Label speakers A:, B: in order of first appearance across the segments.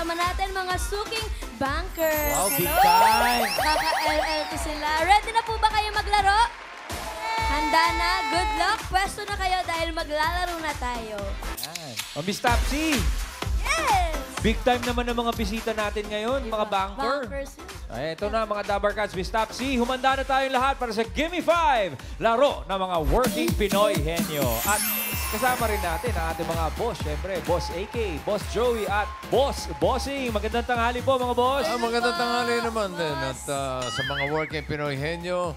A: kasama natin mga suking bankers.
B: Wow, big
A: Hello!
B: time!
A: Kaka-LLT sila. Ready na po ba kayo maglaro? Handa na? Good luck. Pwesto na kayo dahil maglalaro na tayo.
B: Yan. O, Miss Tapsi,
A: Yes!
B: big time naman ng mga bisita natin ngayon, mga banker.
A: Bankers.
B: Ay, ito na mga Dabar Cats, Miss Tapsi. Humanda na tayong lahat para sa Gimme 5, laro ng mga working Pinoy henyo. At kasama rin natin ang ating mga boss. Siyempre, Boss AK, Boss Joey at Boss Bossing. Magandang tanghali po mga boss.
C: Magandang tanghali naman din. At sa mga working Pinoy henyo,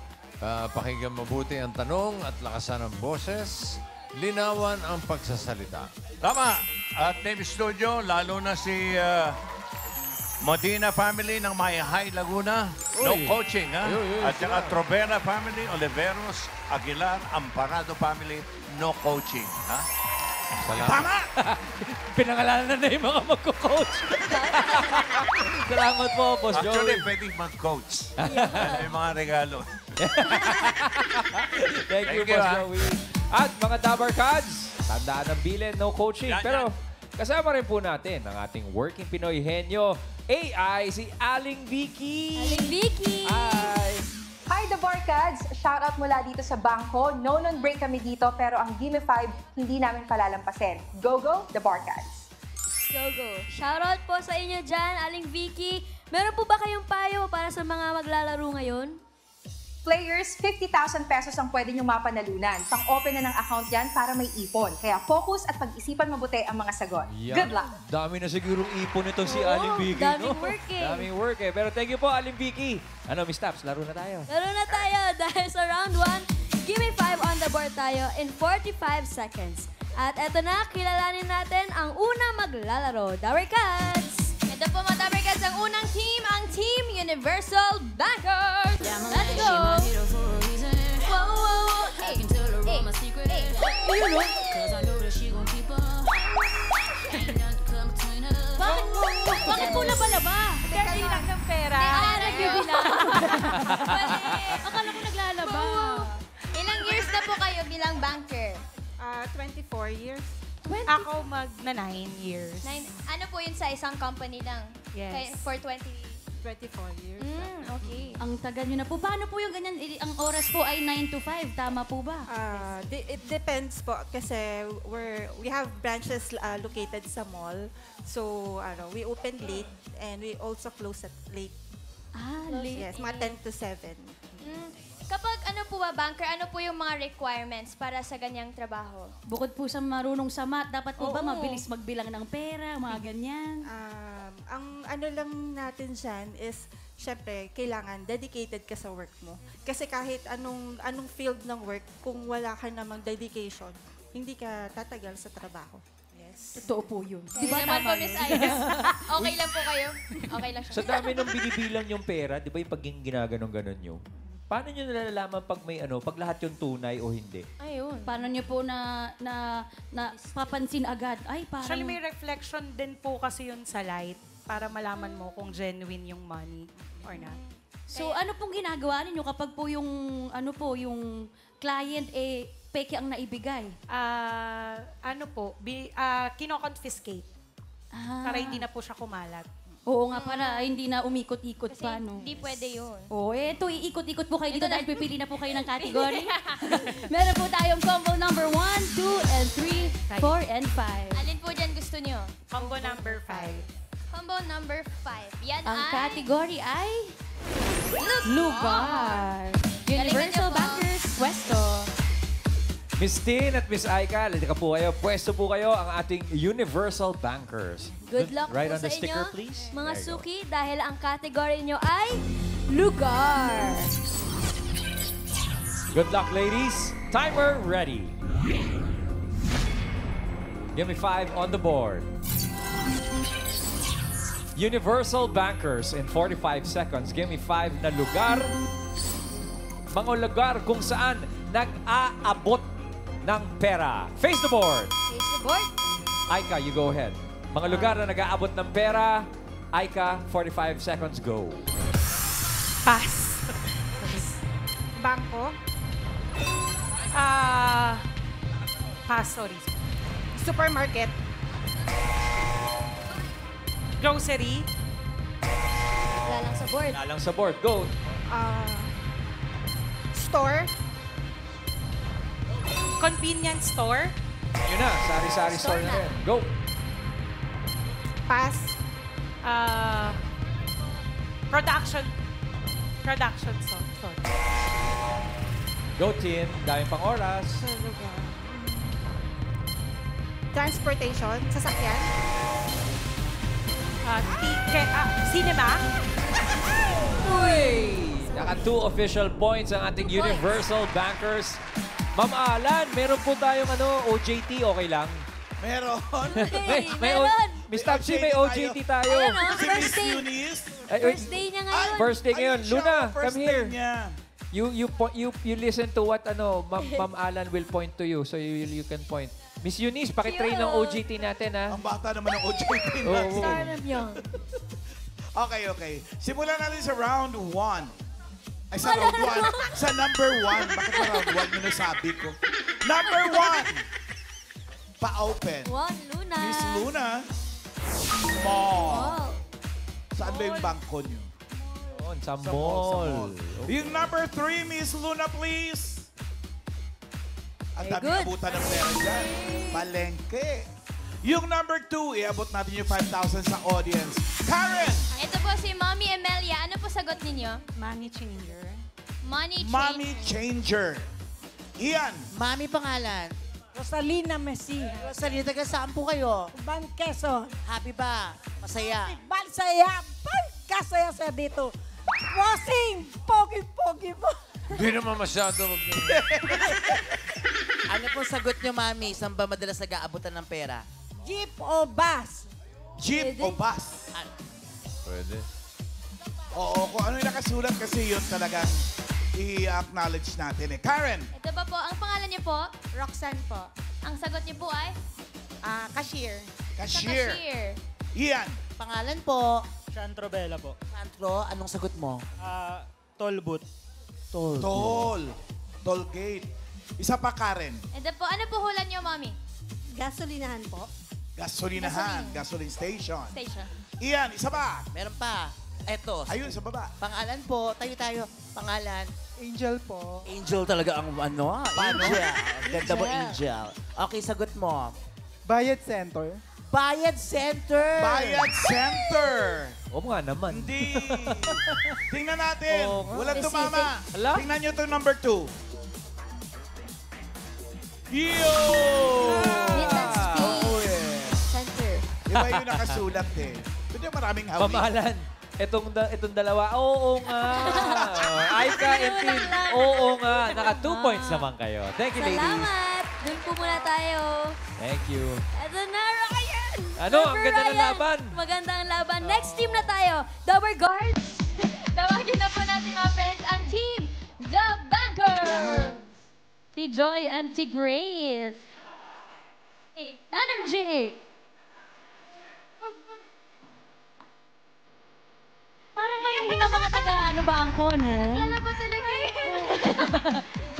C: pakinggan mabuti ang tanong at lakasan ng boses. Linawan ang pagsasalita.
D: Tama. At Navy Studio, lalo na si Modina family ng Maya High, Laguna. No
C: Uy.
D: coaching, ha?
C: Uy,
D: At saka Trovera family, Oliveros, Aguilar, Amparado family, no coaching, ha?
C: Salamat.
D: Tama!
B: Pinangalanan na yung mga magko-coach. Salamat po, Boss
D: Actually,
B: Joey.
D: pwedeng mag-coach. May mga regalo.
B: Thank you,
D: Thank you,
B: Boss
D: ha?
B: Joey. At mga Dabar Cats, tandaan ng bilin, no coaching.
D: Yan,
B: Pero kasama rin po natin ang ating working Pinoy henyo, AI, si Aling Vicky.
A: Aling Vicky!
B: Hi!
E: Hi, The Barkads! Shoutout mula dito sa bangko. No break kami dito, pero ang Gimme 5 hindi namin palalampasin. Go, go, The Barkads!
A: Go, go. Shoutout po sa inyo dyan, Aling Vicky. Meron po ba kayong payo para sa mga maglalaro ngayon?
E: Players, 50,000 pesos ang pwede niyong mapanalunan. Pang-open na ng account yan para may ipon. Kaya focus at pag-isipan mabuti ang mga sagot.
B: Yan.
E: Good luck!
B: Dami na sigurong ipon itong si
A: Oo,
B: Aling Vicky.
A: daming work eh.
B: Daming work eh. Pero thank you po, Aling Vicky. Ano, Miss Taps, laro na tayo.
A: Laro na tayo dahil sa round 1, Gimme 5 on the board tayo in 45 seconds. At eto na, kilalanin natin ang unang maglalaro. Dabar Cats! Ito po mga Dabar Cats, ang unang team, ang Team Universal Bankers! Let's go! Whoa, whoa, hey, hey, hey. Ayun, no? Bakit po laba-laba?
F: Kasi lang ng pera.
A: Nagbibilang. Akala ko naglalaba.
G: Ilang years na po kayo bilang banker?
F: 24 years.
A: 20?
F: Ako magna 9 years.
G: Ano po yun sa isang company lang?
F: Yes.
G: For 24
F: years.
G: okay.
H: Ang tagal nyo na po. Paano po yung ganyan? Ang oras po ay 9 to 5. Tama po ba?
F: It depends po kasi we have branches located sa mall. So, we open late and we also close at late.
H: Late.
F: Yes, mga 10 to 7.
G: Kapag ano po ba, banker, ano po yung mga requirements para sa ganyang trabaho?
H: Bukod po sa marunong sa math, dapat po ba
F: Oo.
H: mabilis magbilang ng pera, mga ganyan?
F: Ang ano lang natin dyan is, syempre, kailangan dedicated ka sa work mo. Kasi kahit anong field ng work, kung wala ka namang dedication, hindi ka tatagal sa trabaho. Yes.
H: Totoo po yun.
G: Di ba naman po, Miss Iris? Okay lang po kayo? Okay lang siya.
B: Sa dami ng binibilang yung pera, di ba yung pagiging ginaganon-ganon nyo? Paano nyo nalalaman pag may pag lahat yung tunay o hindi?
G: Ayun.
H: Paano nyo po na papansin agad? Ay, parang...
I: Actually, may reflection din po kasi yun sa light para malaman mo kung genuine yung money or not.
H: So, ano pong ginagawa ninyo kapag po yung, yung client, peke ang naibigay?
I: Kino-confiscate para hindi na po siya kumalat.
H: Oo nga, para hindi na umikot-ikot
G: Kasi
H: pa, no?
G: hindi pwede yun.
H: Oo, ito, iikot-ikot po kayo dito dahil pipili na po kayo ng category. Meron po tayong combo number 1, 2, and 3, 4, and 5.
G: Alin po dyan gusto nyo?
I: Combo number 5.
G: Combo number 5. Yan
H: Ang
G: ay...
H: category ay... Lugar. Universal
G: niyo po.
H: Bankers Pwesto.
B: Miss Tin at Miss Aika, halika po kayo. Pwesto po kayo ang ating Universal Bankers.
A: Good luck
B: Right
A: po
B: on
A: sa
B: the sticker,
A: inyo,
B: please.
A: mga
B: There you go.
A: suki, dahil ang category nyo ay lugar.
B: Good luck, ladies. Timer ready. Give me 5 on the board. Universal Bankers in 45 seconds. Give me 5 na lugar. Mga lugar kung saan nag-aabot ng pera. Face the board.
G: Face the board.
B: Aika, you go ahead. Mga lugar na nag-aabot ng pera. Aika, 45 seconds, go.
I: Pass. Bangko? Pass, sorry. Supermarket. Grocery.
A: Wala lang sa board.
B: Wala lang sa board. Go.
F: Store.
I: Convenience store.
B: Yun na. Sari-sari store na rin. Go.
F: Pass.
I: Production. Production store.
B: Go, Tin. Daming pang oras.
F: Transportation. Sasakyan.
I: Cinema.
B: Naka 2 official points ang ating Universal Bankers. Ma'am Alan, meron po tayong OJT. Okay lang?
J: Meron.
A: Meron.
B: Miss Tapsi, may OJT tayo.
A: Ayan,
J: Si
A: first
J: Miss
A: day.
J: Eunice.
A: First day niya ngayon.
B: First day ngayon.
J: Ayun siya,
B: Luna,
J: first
B: come
J: day
B: here.
J: niya.
B: You listen to what Ma'am Alan will point to you. So you can point. Miss Eunice, pakitrain ng OJT natin, ha?
J: Ang bata naman ng OJT
B: Oo.
J: natin.
A: Sarap yun.
J: Okay. Simulan natin sa round 1. Ay, sa round 1. Sa number 1. Bakit sa round 1 yung nasabi ko? Number 1. Pa-open.
A: One, Luna.
J: Miss Luna. Mall.
A: Wow.
J: Saan ba yung bangko niyo?
B: Sa
J: Sa
B: mall.
J: Yung number 3, Miss Luna, please. Ang
A: Very
J: dami
A: good.
J: abutan ng pera dyan. Palengke. Yung number 2, iabot natin yung 5,000 sa audience. Karen!
G: Ito po si Mommy Emelia. Ano po sagot ninyo?
I: Money changer.
G: Money changer.
J: Mommy Changer. Ian.
K: Mami pangalan.
L: Rosalina Messi.
K: Rosalina, taga saan po kayo?
L: Ban Quezon.
K: Happy ba? Masaya.
L: Bansaya. Ban kasaya sa dito. Bossing! Pogi-pogi mo.
C: Hindi naman masyado.
K: Ano po sagot nyo, Mami? Saan ba madalas nag-aabutan ng pera?
L: Jeep o bus?
J: Jeep o bus?
C: Pwede.
J: Oo, kung ano yung nakasulat kasi yun talagang i-acknowledge natin eh. Karen!
G: Ito ba po? Ang pangalan niyo po?
F: Roxanne po.
G: Ang sagot niyo po ay?
F: Cashier.
G: Sa
J: Cashier.
G: cashier.
J: Ian.
K: Pangalan po?
M: Chantro Bella po.
K: Santro, anong sagot mo?
M: Toll booth.
J: Toll. Toll gate. Isa pa, Karen.
G: Ito po, ano po hula niyo, Mommy?
L: Gasolinahan po.
J: Gasolinahan. Gasoline station.
G: Station.
J: Ian, isa pa.
K: Meron pa. Eto.
J: Ayun, sa baba.
K: Pangalan po. Tayo. Pangalan.
M: Angel po.
K: Angel talaga ang
J: Paano?
K: Angel. Ganda mo, Angel. Okay, sagot mo.
M: Bayad Center.
K: Bayad Center.
J: Bayad Center.
B: Oo nga naman.
J: Hindi. Tingnan natin. Walang
A: Specific.
J: tumama.
B: Ala?
J: Tingnan nyo itong number 2. Yo!
A: Meet and speak.
J: Oo eh.
A: Center.
J: Iba yung nakasulat eh. Ito yung maraming hawig.
B: Ma'am Alan, itong dalawa, oo nga. Aika and Tin, oo nga. Naka 2 points naman kayo. Thank you, ladies.
A: Salamat. Doon po muna tayo.
B: Thank you.
A: Ito na, Ryan!
B: Ano? Ang
A: Number
B: ganda ng
A: Ryan.
B: laban.
A: Magandang laban. Next team na tayo. Double guards.
G: Tawagin na po natin mga friends ang team The Banker!
H: Si Joy and si Grace. Energy! Parang ngayon yung mga taga-ano ba ang kon, ha?
G: Alam mo talaga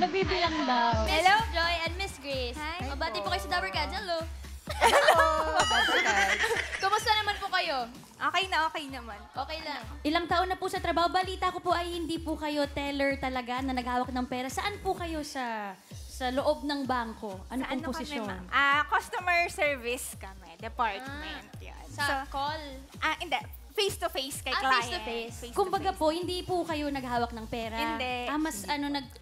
H: Nagbibilang daw.
G: Miss Joy and Miss Grace. Hi. Mabati po kayo sa Dabber Cats. Hello. Kumusta naman po kayo?
F: Okay naman.
G: Okay lang.
H: Ilang taon na po sa trabaho. Balita ko po ay hindi po kayo teller talaga na naghawak ng pera. Saan po kayo sa loob ng bangko? Ano pong posisyon?
F: Customer service kami. Department. Yan.
G: Sa call.
F: Hindi. Face-to-face kay
G: Face-to-face.
H: Kumbaga po, hindi po kayo naghawak ng pera.
F: Hindi.
H: Mas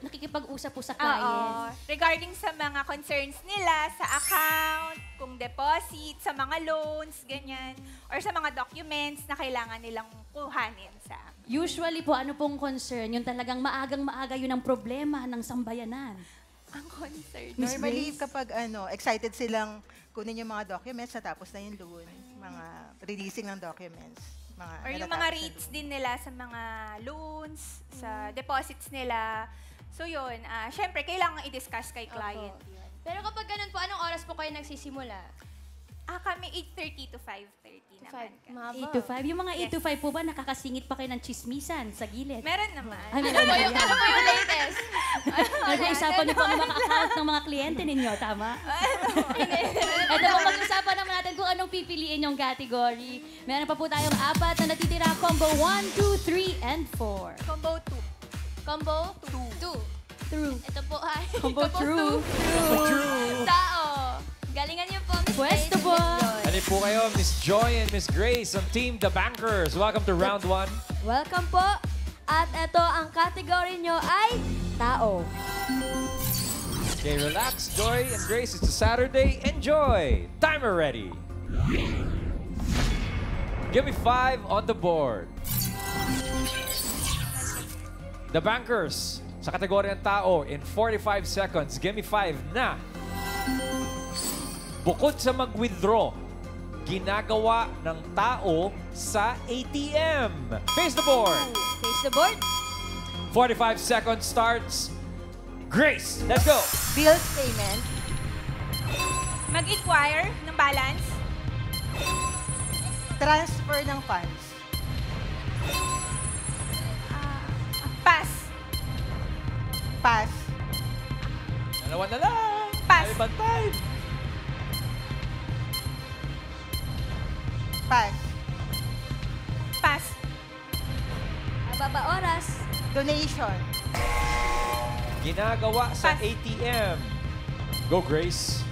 H: nakikipag-usap po sa
F: Oo.
H: client.
F: Regarding sa mga concerns nila, sa account, kung deposit, sa mga loans, ganyan. Or sa mga documents na kailangan nilang kuhanin sa amin.
H: Usually po, ano pong concern? Yung talagang maagang-maaga yun ang problema ng sambayanan.
F: Ang concern.
H: Miss
N: Normally,
H: Grace?
N: kapag excited silang kunin yung mga documents, natapos na yung loan, mga releasing ng documents.
F: Or yung mga rates din nila sa mga loans, sa deposits nila. So yun, syempre, kailangan i-discuss kay client yun.
G: Pero kapag ganun po, anong oras po kayo nagsisimula?
O: Kami 8:30 to 5:30 naman.
H: 8 to 5. Yung mga 8 to 5 po ba, nakakasingit pa kayo ng chismisan sa gilid?
O: Meron naman.
H: Ay, meron
G: Ano po
H: naman.
G: yung latest?
H: Nag-uusapan niyo po ang mga account ng mga kliyente ninyo, tama? Ito po, pag-usapan naman natin kung anong pipiliin yung category. Meron pa po tayong 4 na natitira. Combo 1, 2, 3, and 4.
O: Combo 2.
G: Combo 2.
H: True.
G: Ito po ay
H: Combo true.
G: Tao. Galingan niyo po, Miss
H: Pwesto
G: Grace
H: po.
G: and Miss Joy.
B: Ano po kayo, Miss Joy and Miss Grace on Team The Bankers. Welcome to round 1.
A: Welcome po. At ito, ang category nyo ay tao.
B: Okay, relax, Joy and Grace. It's a Saturday. Enjoy! Timer ready. Give me 5 on the board. The Bankers, sa kategorya ng tao, in 45 seconds. Give me 5 na. Bukod sa mag-withdraw, ginagawa ng tao sa ATM. Face the board.
A: Face the board.
B: 45 seconds starts. Grace, let's go.
N: Bills payment.
O: Mag-inquire ng balance.
N: Transfer ng funds.
O: Pass.
N: Pass.
B: Dalawa na lang.
O: Pass.
B: Ay, bantay.
N: Pass.
O: Pass.
A: Ababa oras.
N: Donation.
B: Ginagawa sa
O: Pass.
B: ATM. Go, Grace.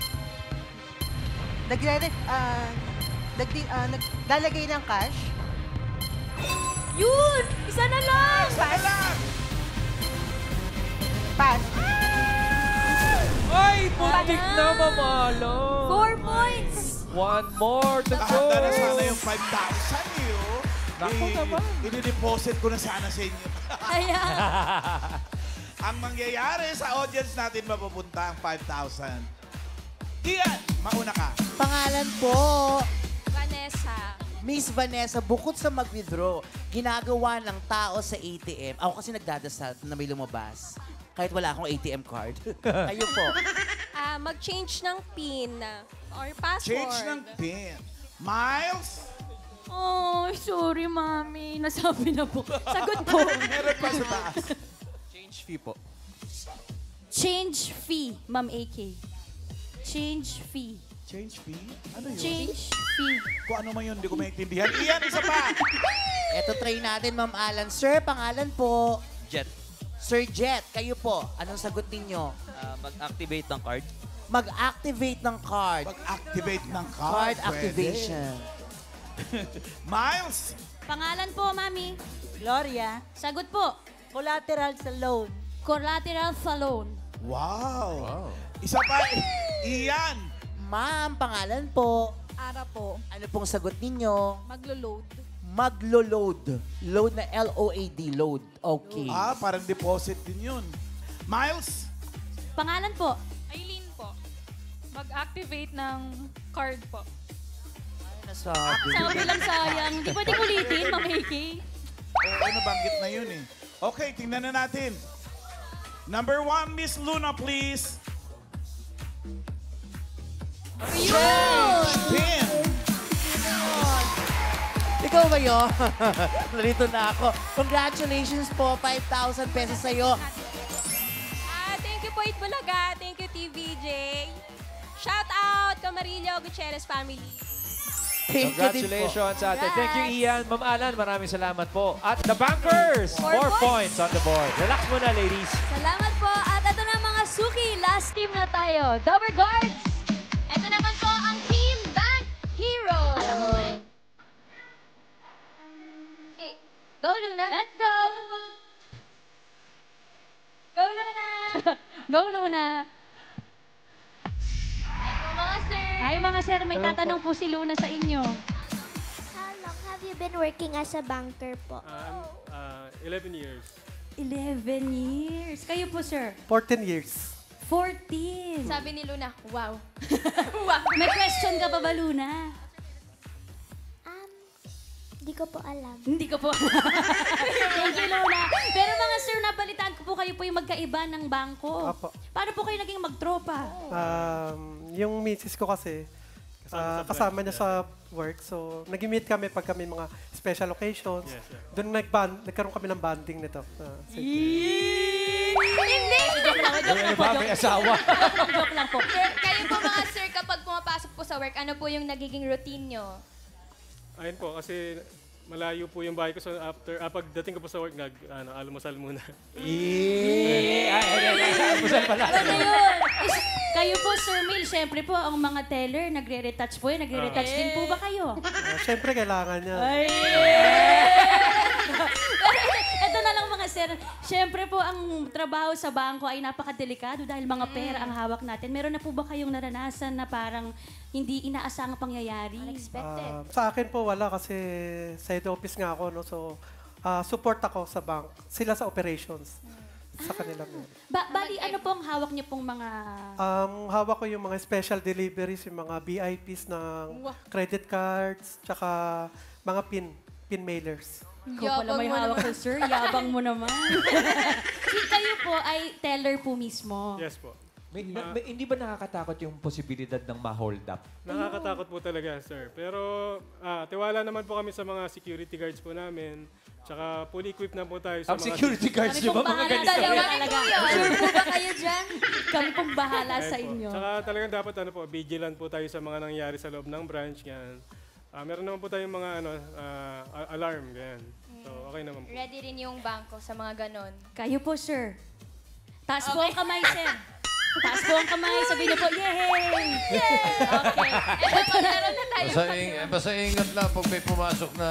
N: Naglalagay ng cash.
A: Yun! Isa na lang!
O: Pass.
N: Pass.
B: Ay, muntik na mamalo.
A: 4 points!
B: 1 more to go.
J: Nakanda na sana yung 5,000 niyo.
B: Naku naman.
J: I-deposit ko na sana sa inyo.
A: Ayan.
J: Ang mangyayari sa audience natin, mapupunta ang 5,000. Ian, mauna ka.
K: Pangalan po,
G: Vanessa.
K: Miss Vanessa, bukod sa mag-withdraw, ginagawa ng tao sa ATM. Ako kasi nagdadasal na may lumabas. Kahit wala akong ATM card. Kayo po.
G: Mag-change ng PIN or password.
J: Change ng PIN. Miles?
H: Oh, sorry, Mami. Nasabi na po. Sagot po.
J: Meron pa sa taas.
M: Change fee po.
H: Change fee, Ma'am AK. Change fee.
J: Change fee? Ano yun?
H: Change fee.
J: Kung ano man yun, hindi ko maintindihan. Ian, isa pa.
K: Eto, try natin, Ma'am Alan. Sir, pangalan po.
P: Jet.
K: Sir Jet, kayo po. Anong sagot ninyo?
P: Mag-activate ng card.
K: Mag-activate ng card.
J: Mag-activate ng card.
K: Card
J: Pwede.
K: activation.
J: Miles?
H: Pangalan po, Mami.
L: Gloria,
H: Sagot po.
L: collateral sa loan.
H: Collateral sa loan.
J: Wow. Isa pa. Ian.
K: Ma'am, pangalan po.
O: Ara po.
K: Ano pong sagot ninyo?
O: Maglo-load.
K: Maglo-load. Load na L-O-A-D. Load. Okay.
J: Parang deposit din yun. Miles?
H: Pangalan po.
I: Aileen po. Mag-activate ng card po.
K: Nasabi.
H: Sabi lang sayang. Hindi pwedeng ulitin, Ma'am AK.
J: Oo, nabanggit na yun eh. Okay, tingnan na natin. Number 1, Miss Luna, please. Change PIN.
K: Ikaw ba yun? Narito na ako. Congratulations po. 5,000 pesos sa'yo.
G: Thank you po, Itbulaga. Thank you, TVJ. Shout out, Camarillo Gutierrez family.
K: Thank you din po.
B: Congratulations, ate. Thank you, Ian. Ma'am Alan, maraming salamat po. At The Bankers, 4 points on the board. Relax muna, ladies.
A: Salamat po. At ito na mga suki. Last team na tayo. Double guards.
G: Ito naman po ang Team Bank Hero.
H: Go, Luna. Let's go. Go, Luna. Go, Luna.
G: Mga sir.
H: Ay, mga sir, may tatanong po si Luna sa inyo.
Q: How long have you been working as a banker po?
M: 11 years.
H: 11 years. Kayo po, sir?
M: 14 years.
H: 14.
G: Sabi ni Luna, wow.
H: May question ka pa ba, Luna?
Q: Hindi ko po alam.
H: Hindi ko po. Thank you, Luna. Pero mga sir, nabalitaan ko po kayo po yung magkaiba ng bangko.
M: Apo.
H: Paano po kayo naging magtropa?
M: Yung misis ko kasi kasama niya sa work. So, nag-meet kami pag kami mga special occasions.
R: Yes, yeah.
M: Doon nagkaroon kami ng bonding nito.
A: Hindi!
B: May asawa.
H: Joke lang po.
A: Kayo po mga sir, kapag pumapasok po sa work, ano po yung nagiging routine nyo?
R: Ayun po, kasi malayo po yung bahay ko. So pagdating ko po sa work, almusal muna.
B: Almusal pala.
H: Ano yun? Kayo po, Sir Mil, syempre po, ang mga teller, nagre-retouch po yun. Nagre-retouch din po ba kayo?
M: Siyempre, kailangan niya.
H: Ito na lang mga sir. Siyempre po, ang trabaho sa bangko ay napakadelikado dahil mga pera ang hawak natin. Meron na po ba kayong naranasan na parang hindi inaasang pangyayari? Unexpected.
M: Sa akin po, wala kasi sa head office nga ako. No? So, support ako sa bank. Sila sa operations. Sa kanila.
H: Bali, ano po ang hawak niyo pong mga...
M: Hawak ko yung mga special deliveries, yung mga VIPs ng credit cards, tsaka mga pin mailers.
H: Ikaw pala may hawak ko, sir. Yabang mo naman. Kayo po ay teller po mismo.
R: Yes po.
B: Hindi ba nakakatakot yung posibilidad ng ma-hold up?
R: Nakakatakot po talaga, sir. Pero tiwala naman po kami sa mga security guards po namin. Tsaka fully equipped na po tayo sa mga...
B: security guards nyo ba mga ganito?
A: Sure po ba kayo dyan?
H: Kami pong bahala sa inyo.
R: Tsaka talagang dapat vigilant po tayo sa mga nangyari sa loob ng branch. Yan. Meron naman po tayong mga alarm. Ganyan. So, okay naman po.
A: Ready rin yung bangko sa mga ganon.
H: Kayo po, sir. Taas po ang kamay, sir. Taas po ang kamay. Sabihin niyo po, yay! Okay.
A: Ito, maglaro na tayo.
C: Basta ingat lang pag may pumasok na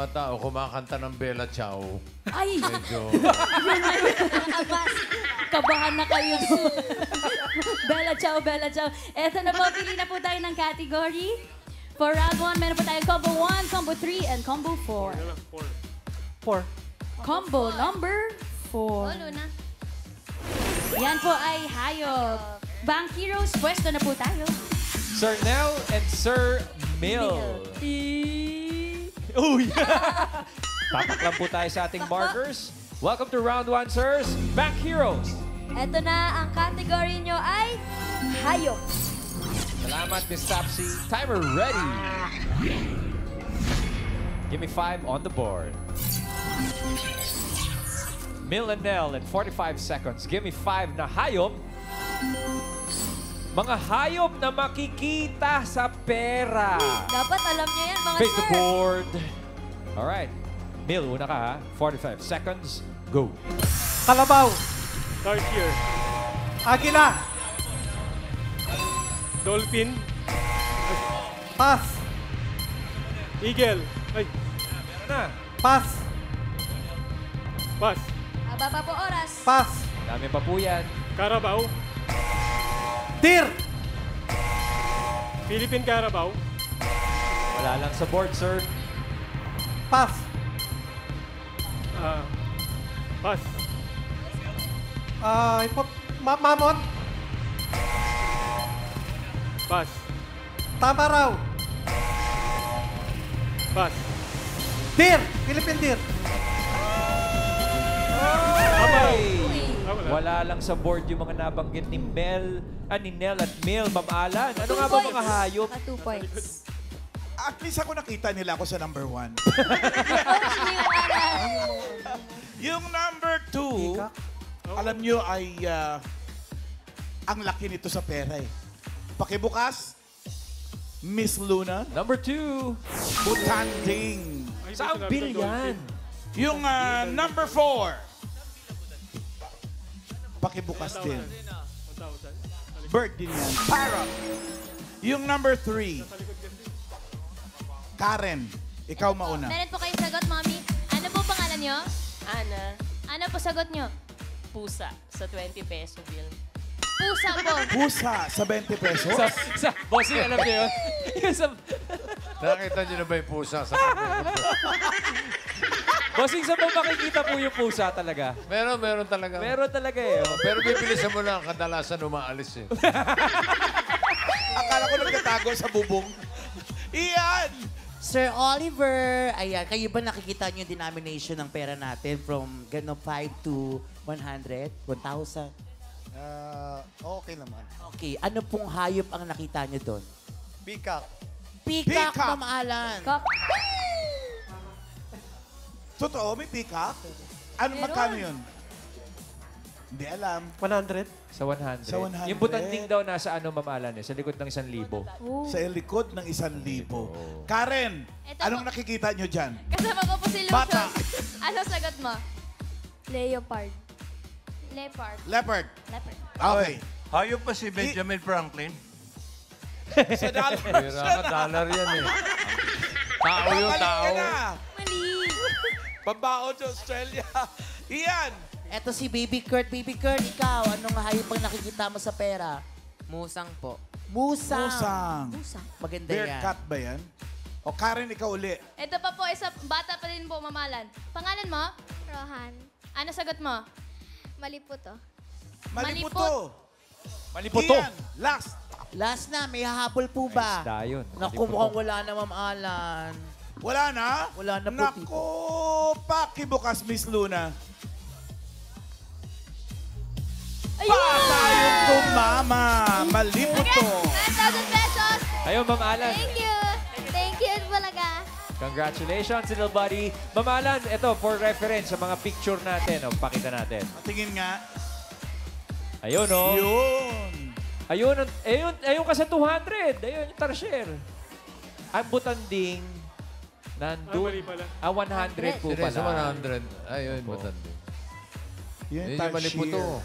C: tao kumakanta ng Bella Ciao.
H: Ay!
C: Medyo...
H: Kabahan na kayo. Bella ciao, Bella ciao. Eto na po, pili na po tayo ng category. For round 1, meron po tayo combo 1, combo 3, and combo 4.
M: 4.
H: Combo number 4.
A: Luna.
H: Yan po ay hayop. Bank Heroes, pwesto na po tayo.
B: Sir Nel and Sir Mil. Uy! Tapak lang po tayo sa ating markers. Welcome to round 1, sirs. Bank Heroes.
A: Ito na, ang category nyo ay hayop.
B: Salamat, Miss Tapsy. Timer ready. Give me 5 on the board. Mil and Nel in 45 seconds. Give me 5 na hayop. Mga hayop na makikita sa pera.
A: Dapat alam nyo yan, mga
B: Face
A: sir.
B: the board. Alright. Mil, una ka ha. 45 seconds. Go.
M: Kalabaw.
R: Start here.
M: Agila.
R: Dolphin.
M: Pass.
R: Eagle. Ay.
B: Meron na.
M: Pass.
R: Pass.
A: Haba pa po oras.
M: Pass.
B: Dami pa po yan.
R: Carabao.
M: Deer.
R: Philippine Carabao.
B: Wala lang sa board, sir.
M: Pass.
R: Pass.
M: Mamon.
R: Pass.
M: Tama raw.
R: Pass.
M: Deer. Philippine deer.
B: Wala lang sa board yung mga nabanggit ni Nel at Mil. Ma'am Alan, ano nga ba mga hayop?
A: 2 points.
J: At least ako nakita nila ako sa number 1. Yung number 2, alam nyo ay ang laki nito sa pera eh. Pakibukas, Miss Luna.
B: Number 2,
J: Butanding.
B: Saan bill yan?
J: Yung number 4, pakibukas din. Bird din yan. Parrot. Yung number 3, Karen. Ikaw mauna.
A: Meron po kayong sagot, Mommy. Ano po pangalan nyo?
G: Ana,
A: Ano po sagot nyo?
G: pusa sa 20 peso bill.
A: Pusa po.
J: Pusa sa 20 pesos.
B: Bossing, alam niyo yun?
C: Nakita niyo na ba yung pusa sa
B: Bossing, saan ba makikita po yung pusa talaga?
C: Meron talaga.
B: Meron talaga eh.
C: Pero bibilisan mo lang, kadalasan umaalis eh.
J: Akala ko nagtatago sa bubong. Iyan!
K: Sir Oliver, ayan, kayo ba nakikita niyo yung denomination ng pera natin from 5 to 100, 1,000?
S: Okay naman.
K: Okay, ano pong hayop ang nakita niyo doon? Peacock. Peacock, Ma'am Alan.
J: Totoo, may peacock? Ano, magkano yun? Hindi alam.
M: 100.
B: Sa 100.
J: Sa 100.
B: Yung butanding daw nasa ano, Ma'am Alan, sa likod ng 1,000.
J: Sa likod ng 1,000. Karen, anong nakikita nyo dyan?
A: Kasama ko po si Lucius.
J: Bata.
A: Ano sagot mo? Leopard. Leopard.
J: Leopard.
A: Leopard.
J: Okay.
D: Hayop pa si Benjamin Franklin?
J: Sa dollar.
C: Pera ka, dollar yan eh. Tao yun, tao.
A: Mali.
J: Pabaon sa Australia. Iyan.
K: Eto si Baby Kurt. Baby Kurt, ikaw, anong hayop ang nakikita mo sa pera?
P: Musang po.
K: Musang.
J: Musang.
K: Maganda
J: Bear
K: yan.
J: cat ba yan? O Karen, ikaw uli.
A: Ito pa po, isa bata pa rin po, Mamalan. Pangalan mo?
Q: Rohan.
A: Ano sagot mo?
Q: Maliputo.
J: Maliputo.
B: Maliputo.
J: Iyan. Last.
K: Last na, may habol po ba?
B: Isda yun.
K: Naku, mukhang wala na, Ma'am Alan.
J: Wala na?
K: Wala na po.
J: Naku, pakibukas, Miss Luna. Patayong tumama. Maliputo.
A: 9,000 pesos.
B: Ayun, Ma'am Alan.
Q: Thank you. Thank you, Bulaga.
B: Congratulations, little buddy. Ma'am Alan, ito, for reference sa mga picture natin. O, pakita natin.
J: Tingin nga.
B: Ayun, o.
J: Yun.
B: Ayun ka sa 200. Ayun yung tarsier. Ang butanding, nandun.
R: mali pala.
B: 100 po
C: Sino
B: pala.
C: sa 100? Ayun, matanda.
J: Yan,
C: Yun yung maliputo.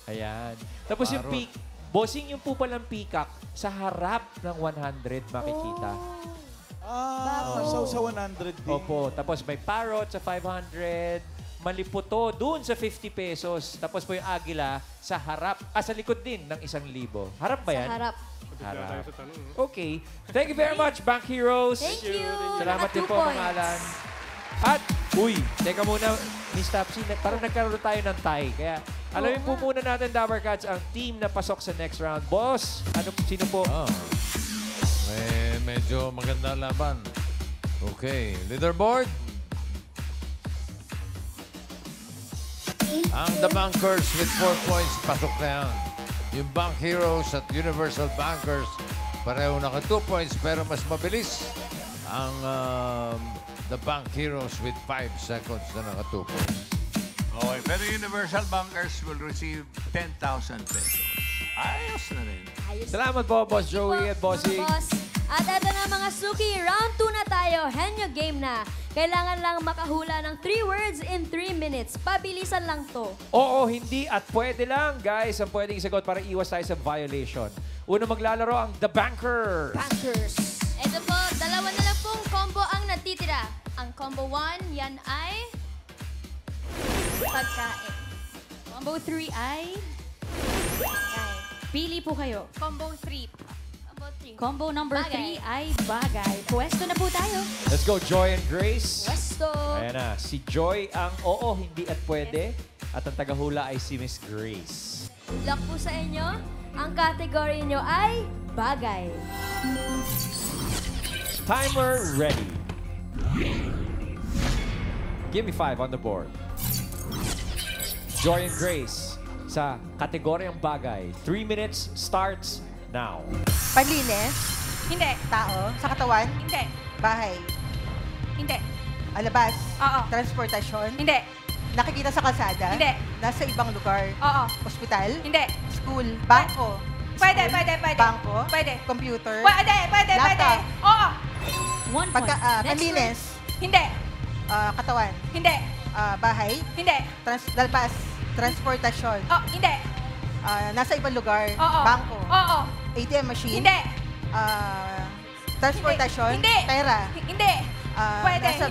B: Ayan. Tapos yung
C: Parot.
B: bossing yung po palang peacock, sa harap ng 100 makikita.
J: So sa 100 din.
B: Opo. Tapos may parrot sa 500. Maliputo doon sa 50 pesos. Tapos po yung agila sa harap, sa likod din ng 1,000. Harap ba yan?
A: Sa harap.
B: Harap. Okay. Thank you very much, Bank Heroes.
A: Thank you.
B: Salamat din po, Mga Alan. At, teka muna, Miss Tapsi, parang nagkaroon tayo ng tie. Kaya, alamin po muna natin, Dabber Cats, ang team na pasok sa next round. Boss, sino po?
C: Medyo maganda laban. Okay, leaderboard. Ang The Bankers with 4 points, pasok na yan. Yung Bank Heroes at Universal Bankers, pareho naka 2 points, pero mas mabilis ang The Bank Heroes with 5 seconds na naka 2 points.
D: Okay, pero Universal Bankers will receive 10,000 pesos. Ayos na rin.
B: Salamat po, Boss Joey at Bossy.
A: Boss. At eto na mga suki, round 2 na tayo. Henyo game na. Kailangan lang makahula ng 3 words in 3 minutes. Pabilisan lang to.
B: Oo, hindi at pwede lang, guys, ang pwedeng isagot para iwas tayo sa violation. Una maglalaro ang The Bankers.
A: Ito po, dalawa na lang pong combo ang natitira. Ang combo 1, yan ay pagkain.
H: Combo 3 ay... Pili po kayo.
A: Combo 3.
H: Combo number
A: Bagay.
H: 3 ay bagay. Pwesto na po tayo.
B: Let's go, Joy and Grace.
A: Pwesto.
B: Ayan na, si Joy ang oo, hindi at pwede. At ang tagahula ay si Miss Grace.
A: Good luck po sa inyo. Ang category nyo ay bagay.
B: Timer ready. Give me 5 on the board. Joy and Grace sa kategoryang bagay. 3 minutes starts now.
N: Panlinis?
O: Hindi.
N: Tao? Sa katawan?
O: Hindi.
N: Bahay?
O: Hindi.
N: Alabas?
O: Oo.
N: Transportasyon?
O: Hindi.
N: Nakikita sa kalsada?
O: Hindi.
N: Nasa ibang lugar?
O: Oo.
N: Ospital?
O: Hindi.
N: School? Bangko?
O: Pwede,
N: School?
O: pwede, pwede.
N: Bangko?
O: Pwede.
N: Computer?
O: Pwede, pwede, pwede.
N: Laptop?
O: Oo.
H: 1 point. Next
N: Panlinis?
O: Hindi.
N: Katawan?
O: Hindi.
N: Bahay?
O: Hindi.
N: Dalpas? Transportasyon?
O: Oh, hindi.
N: Nasa ibang lugar?
O: Oo.
N: Bangko?
O: Oo.
N: ATM machine?
O: Hindi.
N: Transportasyon?
O: Hindi.
N: Pera?
O: Hindi. Pwede.
N: Nasa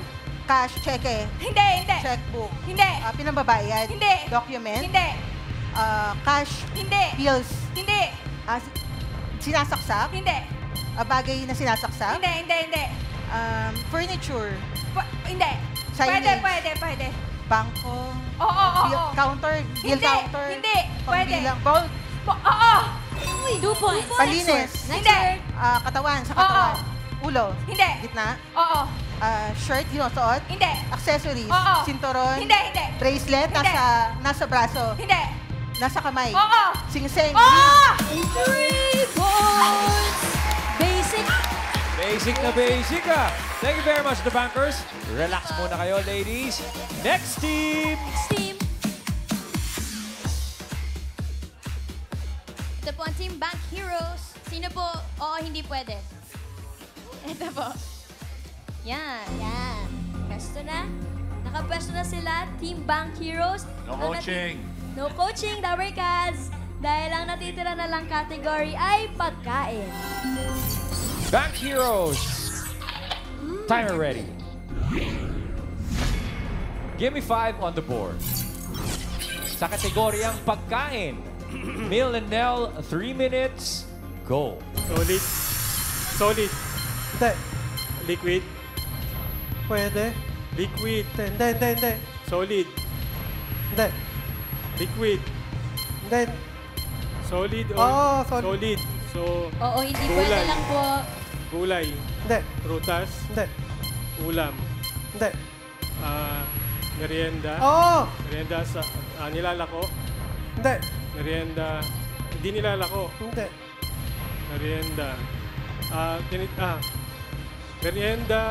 N: cash, cheque?
O: Hindi, hindi.
N: Checkbook?
O: Hindi.
N: Pinambabayad?
O: Hindi.
N: Document?
O: Hindi.
N: Cash?
O: Hindi.
N: Bills?
O: Hindi.
N: Sinasaksak?
O: Hindi.
N: Bagay na sinasaksak?
O: Hindi, hindi, hindi.
N: Furniture?
O: Hindi.
N: Signage?
O: Pwede.
N: Bangko?
O: Oo.
N: Counter? Bill
O: Hindi.
N: counter?
O: Hindi. Pwede.
N: Pangbilang? Vault?
O: Oo.
H: 2 points.
N: Panlinis?
O: Hindi.
N: Katawan? Sa katawan? Ulo?
O: Hindi.
N: Gitna?
O: Oo.
N: Shirt? Sinusuot?
O: Hindi.
N: Accessories?
O: Oo.
N: Sinturon?
O: Hindi.
N: Bracelet?
O: Hindi.
N: Nasa braso?
O: Hindi.
N: Nasa kamay?
O: Oo.
N: Singseng?
O: Oo.
A: 3 points! Basic
B: Basic na basic ah. Thank you very much, the bankers. Relax muna kayo, ladies. Next team!
A: Next team. Ito po ang Team Bank Heroes. Sino po? Oo, hindi pwede. Ito po. Yan. Yan. Pwesto na. Nakapwesto na sila, Team Bank Heroes.
D: No coaching.
A: No coaching, Dabber Cats. Dahil ang natitira na lang category ay pagkain.
B: Bank Heroes. Timer ready. Give me 5 on the board. Sa kategoryang pagkain, Mil and Nell, 3 minutes, go.
R: Solid. Solid.
M: Hindi.
R: Liquid.
M: Pwede.
R: Liquid.
M: Hindi.
R: Solid.
M: Hindi.
R: Liquid.
M: Hindi.
R: Solid or
M: Oo, solid.
R: solid. So,
A: Oo, hindi pwede lang po.
R: Gulay.
M: Hindi.
R: Prutas.
M: Hindi.
R: Ulam.
M: Hindi.
R: Merienda.
M: Oo.
R: Merienda sa nilalako.
M: Hindi.
R: Merienda. Hindi nilalako.
M: Hindi.
R: Merienda. Merienda,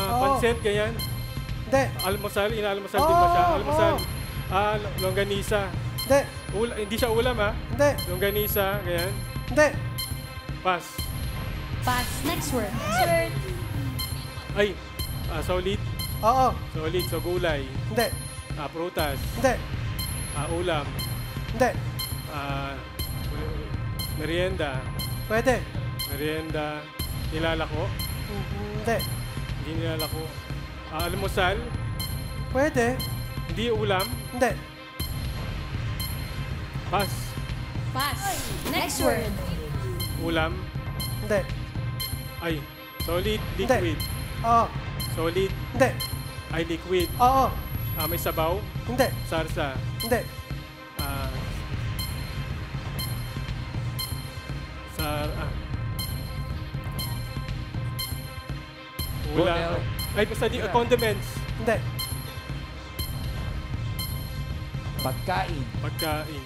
M: Oo.
R: pancet, ganyan.
M: Hindi.
R: Almusal, inaalmusal din ba siya?
M: Oo,
R: Almusal.
M: oo.
R: Longganisa.
M: Hindi.
R: Hindi siya ulam, ha?
M: Hindi.
R: Longganisa, ganyan.
M: Hindi.
R: Pass.
A: Pass. Next word. Next word.
R: Ay, solid.
M: Oo.
R: Solid, so gulay.
M: Hindi.
R: Prutas.
M: Hindi.
R: Ulam.
M: Hindi.
R: Merienda.
M: Pwede.
R: Merienda. Nilalako.
M: Hindi.
R: Hindi nilalako. Almusal.
M: Pwede.
R: Hindi ulam.
M: Hindi.
R: Pass.
A: Pass. Next word.
R: Ulam.
M: Hindi.
R: Ay, solid, liquid.
M: Oo.
R: Solid.
M: Hindi.
R: Ay, liquid.
M: Oo.
R: May sabaw.
M: Hindi.
R: Sarsa.
M: Hindi.
R: Ulam.
B: Nel.
R: Ay, basta di, condiments.
M: Hindi.
B: Pagkain.
R: Pagkain.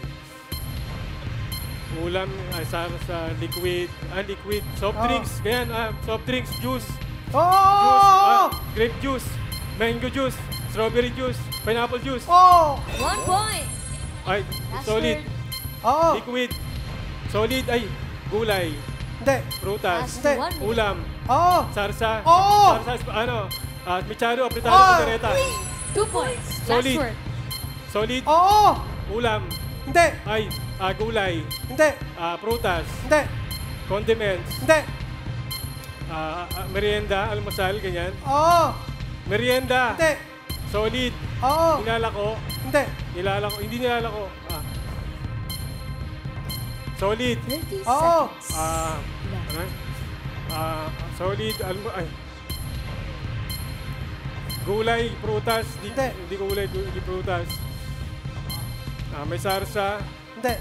R: Ulam, sarsa, liquid. Liquid. Soft drinks. Ganyan, soft drinks, juice.
M: Oh!
R: Juice. Grape juice. Mango juice. Strawberry juice. Pineapple juice.
M: Oh!
A: 1 point.
R: Ay,
A: Last
R: solid.
A: word.
M: Oo.
R: Liquid. Solid, ay, gulay.
M: Hindi.
R: Prutas.
M: Hindi.
R: Ulam.
M: Oo.
R: Sarsa.
M: Oo.
R: Sarsa, micharo, apretado,
M: Oh.
R: pandereta.
A: 2 points.
R: Solid.
A: Last word.
R: Solid.
M: Oo.
R: Ulam.
M: Hindi.
R: Ay, gulay.
M: Hindi.
R: Prutas.
M: Hindi.
R: Condiments.
M: Hindi.
R: Merienda, almusal, ganyan.
M: Oo.
R: Merienda.
M: Hindi.
R: Solid.
M: Oo.
R: Nilalako.
M: Hindi.
R: Nilalako. Hindi nilalako. Solid.
A: 30
M: Oo.
A: seconds.
R: Solid. Gulay, prutas.
M: Hindi.
R: Hindi gulay, hindi prutas. May sarsa.
M: Hindi.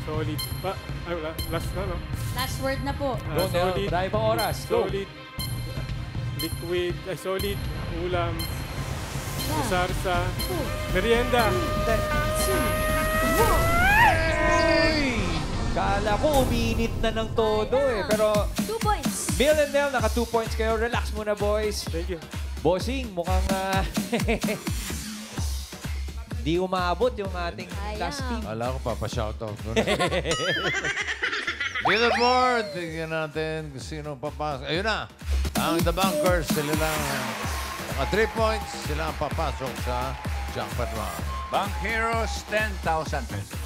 R: Solid. Wala. Last na, no?
H: Last word na po.
B: Go, Nel. Marami pang oras. Go.
R: Solid. Liquid. Solid. Ulam. Sarsa. Merienda.
M: Hindi.
B: Kala ko uminit na ng todo eh. Pero
A: 2 points.
B: Mil and Nell, naka 2 points kayo. Relax muna, boys.
R: Thank you.
B: Bossing, mukhang di umabot yung ating last team.
C: Wala ko papashoutout ko na. Billboard, tignan natin kung sino papasok. Ayun na, ang The Bankers, sila lang, naka 3 points, sila ang papasok sa jackpot round.
D: Bank Heroes, 10,000 pesos.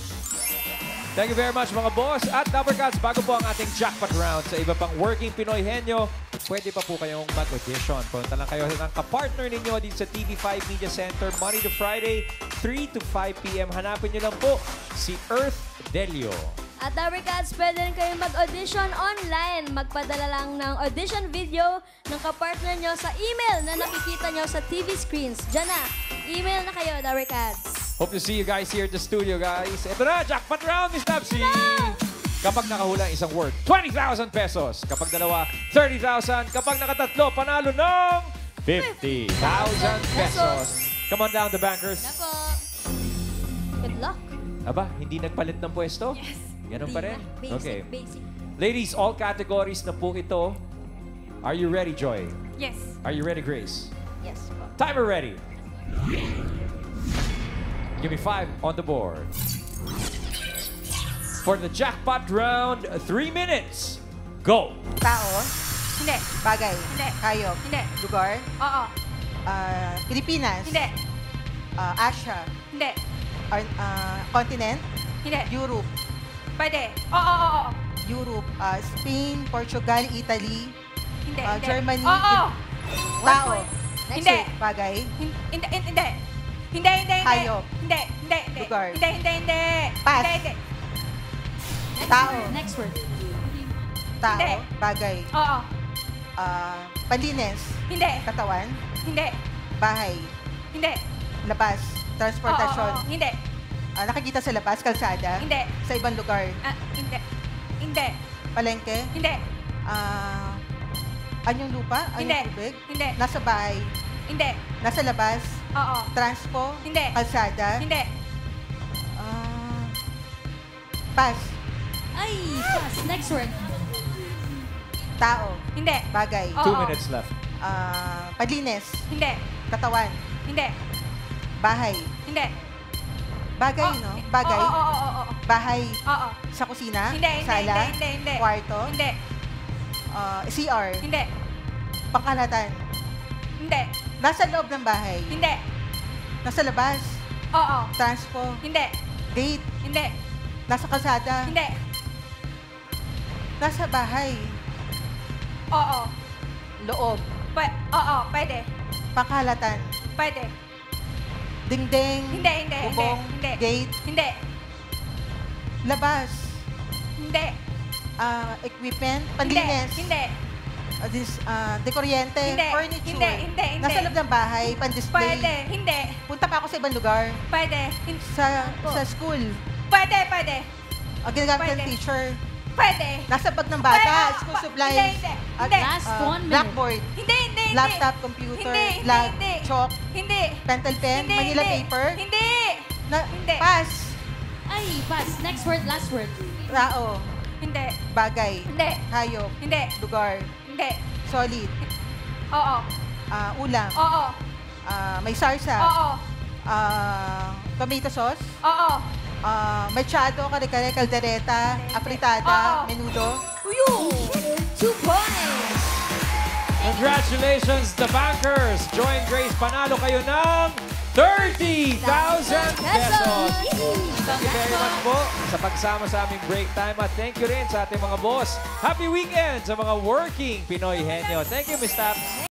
B: Thank you very much, mga boss. At Dabber Cats, bago po ang ating jackpot round sa iba pang working Pinoy henyo, pwede pa po kayong mag-audition. Punta lang kayo ng kapartner ninyo dito sa TV5 Media Center, Monday to Friday, 3 to 5 p.m. Hanapin nyo lang po si Earth Delio.
A: At Dabber Cats, pwede rin kayong mag-audition online. Magpadala lang ng audition video ng kapartner nyo sa email na nakikita nyo sa TV screens. Diyan na, email na kayo, Dabber Cats.
B: Hope to see you guys here at the studio, guys. Ito na, jackpot round, Miss Tapsi! Kapag nakahula isang word, 20,000 pesos. Kapag dalawa, 30,000. Kapag nakatatlo, panalo ng 50,000 pesos. Come on down, the bankers.
A: Na po. Good luck.
B: Aba, hindi nagpalit ng pwesto?
A: Yes.
B: Ganun pa rin?
A: Basic,
B: Okay.
A: basic.
B: Ladies, all categories na po ito. Are you ready, Joy?
O: Yes.
B: Are you ready, Grace?
N: Yes po.
B: Timer ready. Give me 5 on the board. For the jackpot round, 3 minutes. Go.
N: Tao,
O: Hindi.
N: bagay,
O: Hindi.
N: hayop,
O: Hindi.
N: lugar,
O: Oo.
N: Pilipinas,
O: Hindi.
N: Asia,
O: Hindi.
N: continent,
O: Hindi.
N: Europe,
O: Pwede. Oo.
N: Europe, Spain, Portugal, Italy,
O: Hindi. Hindi.
N: Germany,
O: Oo.
N: tao,
O: Hindi.
N: bagay,
O: Hindi. Hindi.
N: Hayop.
O: Hindi.
N: Lugar.
O: Hindi.
N: Pass.
O: Hindi.
N: tao,
H: Next word.
N: tao,
O: Hindi.
N: bagay,
O: Oo.
N: panlinis,
O: Hindi.
N: katawan,
O: Hindi.
N: bahay,
O: Hindi.
N: labas, transportasyon,
O: Oo. Hindi.
N: nakikita sa labas, kalsada,
O: Hindi.
N: sa ibang lugar,
O: Hindi. Hindi.
N: palengke,
O: Hindi.
N: anyong lupa,
O: Hindi.
N: anyong tubig,
O: Hindi.
N: nasa bahay,
O: Hindi.
N: nasa labas,
O: Oo.
N: transpo,
O: Hindi.
N: kalsada,
O: Hindi.
N: pass,
H: Ay, pass. Next word.
N: tao,
O: Hindi.
N: bagay,
B: 2 minutes left.
N: panlinis,
O: Hindi.
N: katawan,
O: Hindi.
N: bahay,
O: Hindi.
N: bagay, no? Bagay,
O: Oo.
N: bahay,
O: Oo.
N: sa kusina,
O: Hindi.
N: sala,
O: Hindi.
N: kwarto,
O: Hindi.
N: CR,
O: Hindi.
N: pangkalatan,
O: Hindi.
N: nasa loob ng bahay,
O: Hindi.
N: nasa labas,
O: Oo.
N: transpo,
O: Hindi.
N: date,
O: Hindi.
N: nasa kalsada,
O: Hindi.
N: nasa bahay,
O: Oo.
N: loob,
O: Oo. Pwede.
N: pangkalatan,
O: Pwede.
N: dingding,
O: Hindi.
N: bubong,
O: Hindi.
N: gate,
O: Hindi.
N: labas,
O: Hindi.
N: equipment, panlinis,
O: Hindi.
N: dekoryente,
O: Hindi.
N: furniture,
O: Hindi.
N: nasa loob ng bahay, pan-display.
O: Pwede. Hindi.
N: Punta pa ako sa ibang lugar,
O: Pwede.
N: sa school,
O: Pwede.
N: ginagamit ng
O: Pwede.
N: teacher,
O: Pwede.
N: nasa bag ng bata, school supplies,
O: Hindi.
H: Last 1 minute.
N: blackboard,
O: Hindi.
N: laptop, computer,
O: Hindi.
N: chalk,
O: Hindi.
N: pentel pen,
O: Hindi.
N: Manila
O: Hindi.
N: paper,
O: Hindi. Hindi.
N: pass,
H: Ay, pass. Next word. Last word.
N: tao,
O: Hindi.
N: bagay,
O: Hindi.
N: hayop,
O: Hindi.
N: lugar,
O: Hindi.
N: solid,
O: Oo.
N: ulam,
O: Oo.
N: may sarsa,
O: Oo.
N: tomato sauce,
O: Oo.
N: machado, kare-kare, kaldereta, apritada,
O: Oo.
N: menudo.
O: Uyu. 2 points.
B: Congratulations, the bankers! Joy and Grace, panalo kayo ng 30,000 pesos! Thank you very much po sa pagsama sa aming break time at thank you rin sa ating mga boss. Happy weekend sa mga working Pinoy Henyo. Thank you, Ms. Taps.